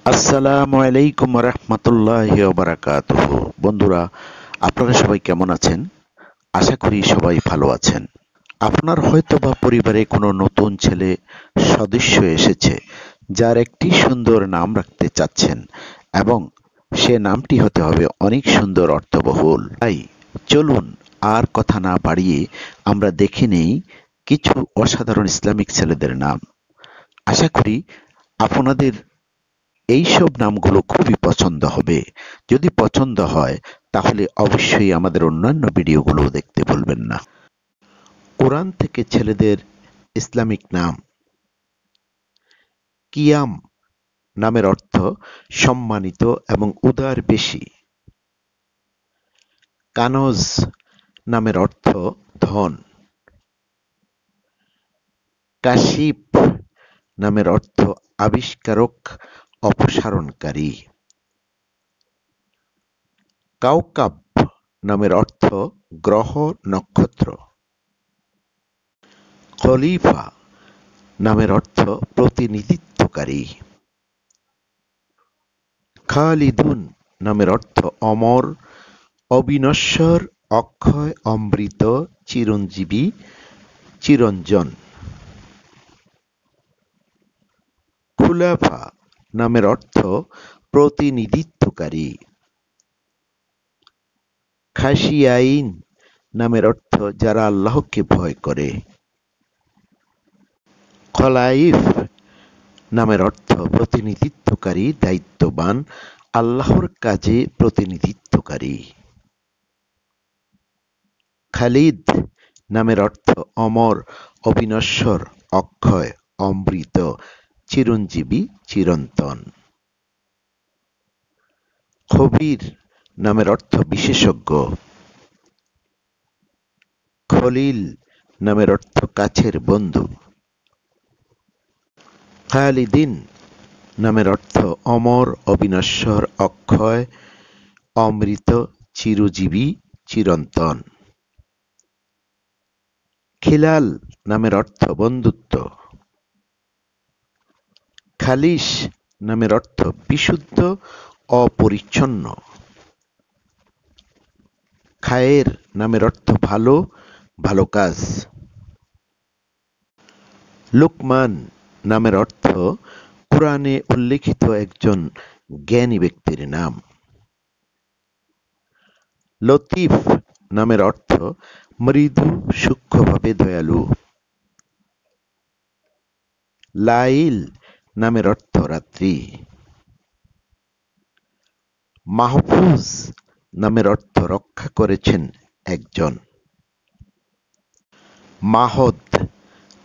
আসসালামু আলাইকুম রহমতুল্লাহি ওয়া বারাকাতুহু। বন্ধুরা, আপনারা সবাই কেমন আছেন? আশা করি সবাই ভালো আছেন। আপনার হয়তোবা পরিবারে কোনো নতুন ছেলে সদস্য এসেছে, যার একটি সুন্দর নাম রাখতে চাচ্ছেন এবং সে নামটি হতে হবে অনেক সুন্দর, অর্থবহুল। তাই চলুন আর কথা না বাড়িয়ে আমরা দেখে নেই কিছু অসাধারণ ইসলামিক ছেলেদের নাম। আশা করি আপনাদের এইসব নামগুলো খুবই পছন্দ হবে। যদি পছন্দ হয় তাহলে অবশ্যই আমাদের অন্যান্য ভিডিওগুলো দেখতে ভুলবেন না। কোরআন থেকে ছেলেদের ইসলামিক নাম। কিয়াম নামের অর্থ সম্মানিত এবং উদার বেশি। কানজ নামের অর্থ ধন। কাশিপ নামের অর্থ আবিষ্কারক, অপসারণকারী। কাউকাব নামের অর্থ গ্রহ, নক্ষত্র। খলিফা নামের অর্থ প্রতিনিধিত্বকারী। খালিদুন নামের অর্থ অমর, অবিনশ্বর, অক্ষয়, অমৃত, চিরঞ্জীবী, চিরঞ্জন। খুলাফা নামের অর্থ প্রতিনিধিত্বকারী। খাশিয়াইন নামের অর্থ যারা আল্লাহকে ভয় করে। খলাইফ নামের অর্থ প্রতিনিধিত্বকারী, দায়িত্ববান, আল্লাহর কাজে প্রতিনিধিত্বকারী। খালিদ নামের অর্থ অমর, অবিনশ্বর, অক্ষয়, অমৃত, চিরঞ্জীবী, চিরন্তন। খবির নামের অর্থ বিশেষজ্ঞ। খলিল নামের অর্থ কাছের বন্ধু। খালিদিন নামের অর্থ অমর, অবিনশ্বর, অক্ষয়, অমৃত, চিরজীবী, চিরন্তন। খিলাল নামের অর্থ বন্ধুত্ব। খালিস নামের অর্থ বিশুদ্ধ, অপরিচ্ছন্ন। খায়ের নামের অর্থ ভালো, ভালো কাজ। লুকমান নামের অর্থ কুরআনে উল্লেখিত একজন জ্ঞানী ব্যক্তির নাম। লতিফ নামের অর্থ মৃদু, সূক্ষ্মভাবে দয়ালু। লাইল নামের অর্থ রাত্রি। মাহফুজ নামের অর্থ রক্ষা করেছেন একজন। মাহদ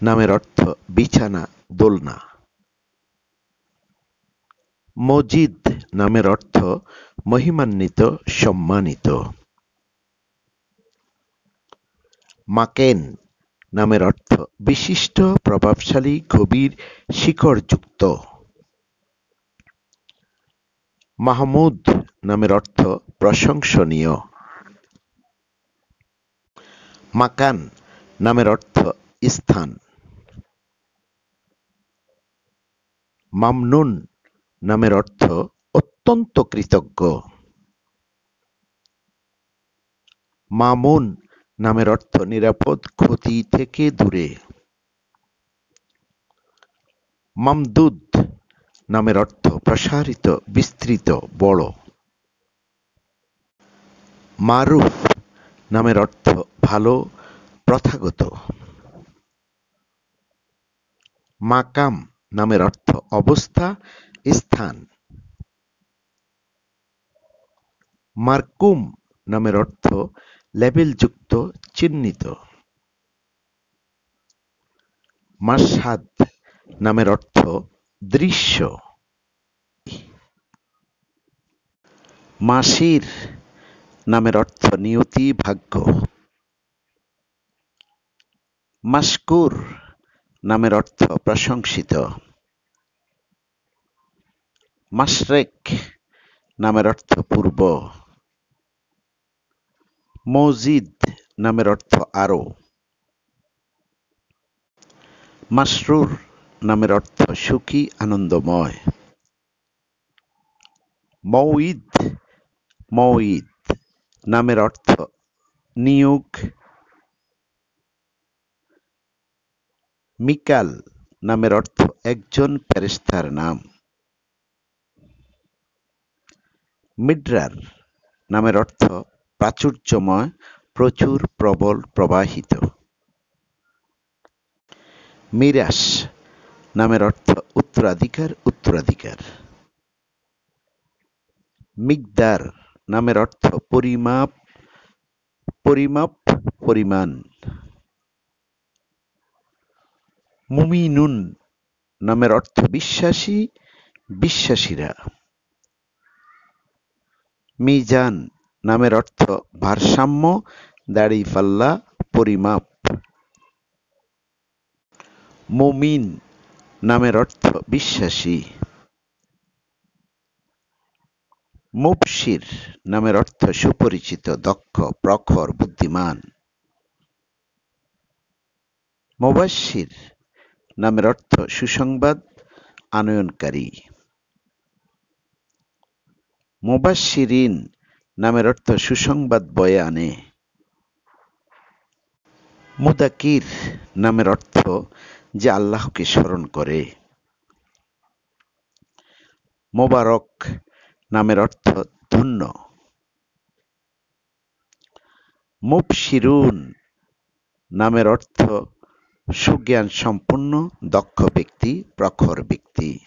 নামের অর্থ বিছানা, দোলনা। মজিদ নামের অর্থ মহিমান্বিত, সম্মানিত। মাকেন নামের অর্থ বিশিষ্ট, প্রভাবশালী, গভীর, শিকড়যুক্ত। মাহমুদ নামের অর্থ প্রশংসনীয়। মাকান নামের অর্থ স্থান। মামনুন নামের অর্থ অত্যন্ত কৃতজ্ঞ। মামুন নামের অর্থ নিরাপদ, ক্ষতি থেকে দূরে। মামদুদ নামের অর্থ প্রসারিত, বিস্তৃত, বড়। মারুফ নামের অর্থ ভালো, প্রথাগত। মাকাম নামের অর্থ অবস্থা, স্থান। মারকুম নামের অর্থ লেবেলযুক্ত, চিহ্নিত। মাশহাদ নামের অর্থ দৃশ্য। মাসির নামের অর্থ নিয়তি, ভাগ্য। মাশকুর নামের অর্থ প্রশংসিত। মাশরেক নামের অর্থ পূর্ব। মজিদ নামের অর্থ আরো। মাসরুর নামের অর্থ সুখী, আনন্দময়। মৌঈদ মৌঈদ নামের অর্থ নিয়োগ। মিকাল নামের অর্থ একজন ফেরেশতার নাম। মিডরার নামের অর্থ প্রাচুর্যময়, প্রচুর, প্রবল, প্রবাহিত। মিরাস নামের অর্থ উত্তরাধিকার, উত্তরাধিকার। মিকদার নামের অর্থ পরিমাপ, পরিমাপ, পরিমাণ। মুমিনুন নামের অর্থ বিশ্বাসী, বিশ্বাসীরা। মিজান নামের অর্থ ভারসাম্য, দাঁড়িপাল্লা, পরিমাপ। মুমিন নামের অর্থ বিশ্বাসী। মুবশির নামের অর্থ সুপরিচিত, দক্ষ, প্রখর, বুদ্ধিমান। মুবাশশির নামের অর্থ সুসংবাদ আনয়নকারী। মুবাশশিরিন নামের অর্থ সুসংবাদ বয়ে আনে। মুদাকির নামের অর্থ যে আল্লাহকে স্মরণ করে। মোবারক নামের অর্থ ধন্য। মুবশিরুন নামের অর্থ সুজ্ঞান সম্পন্ন, দক্ষ ব্যক্তি, প্রখর ব্যক্তি।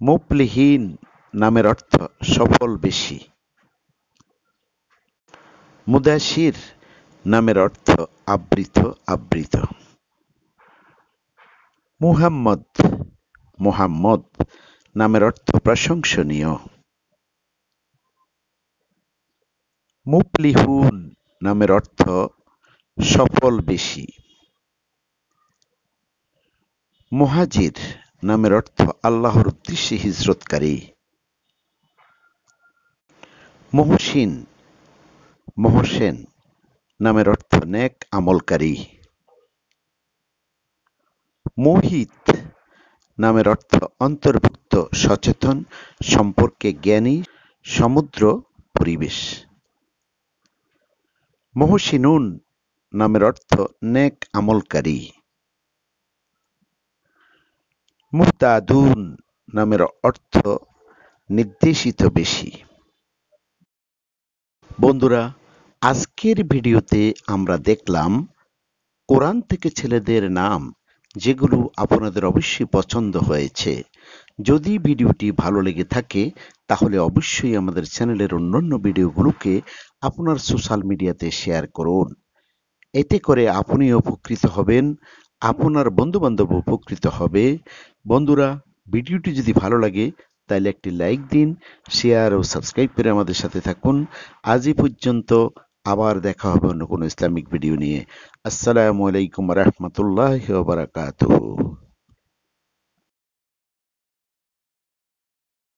মুফলিহিন নামের অর্থ সফল বেশি। মুদাশির নামের অর্থ আবৃত, আবৃত। মুহাম্মদ মুহাম্মদ নামের অর্থ প্রশংসনীয়। মুফলিহুন নামের অর্থ সফল বেশি। মুহাজির নামের অর্থ আল্লাহর উদ্দেশ্যে হিজরতকারী। মুহসিন মহসেন নামের অর্থ নেক আমলকারী। মুহিত নামের অর্থ অন্তর্ভুক্ত, সচেতন, সম্পর্কে জ্ঞানী, সমুদ্র, পরিবেশ। মুহসিনুন নামের অর্থ নেক আমলকারী। মুহতাদুন নামের অর্থ নির্দেশিত বেশি। বন্ধুরা, আজকের ভিডিওতে আমরা দেখলাম কোরআন থেকে ছেলেদের নাম, যেগুলো আপনাদের অবশ্যই পছন্দ হয়েছে। যদি ভিডিওটি ভালো লেগে থাকে তাহলে অবশ্যই আমাদের চ্যানেলের অন্যান্য ভিডিওগুলোকে আপনার সোশ্যাল মিডিয়াতে শেয়ার করুন। এতে করে আপনিও উপকৃত হবেন, আপনার বন্ধুবান্ধব উপকৃত হবে। বন্ধুরা, ভিডিওটি যদি ভালো লাগে তাহলে একটি লাইক দিন, শেয়ার ও সাবস্ক্রাইব করে আমাদের সাথে থাকুন। আজই পর্যন্ত, আবার দেখা হবে অন্য কোনো ইসলামিক ভিডিও নিয়ে। আসসালামু আলাইকুম ওয়া রাহমাতুল্লাহি ওয়া বারাকাতুহু।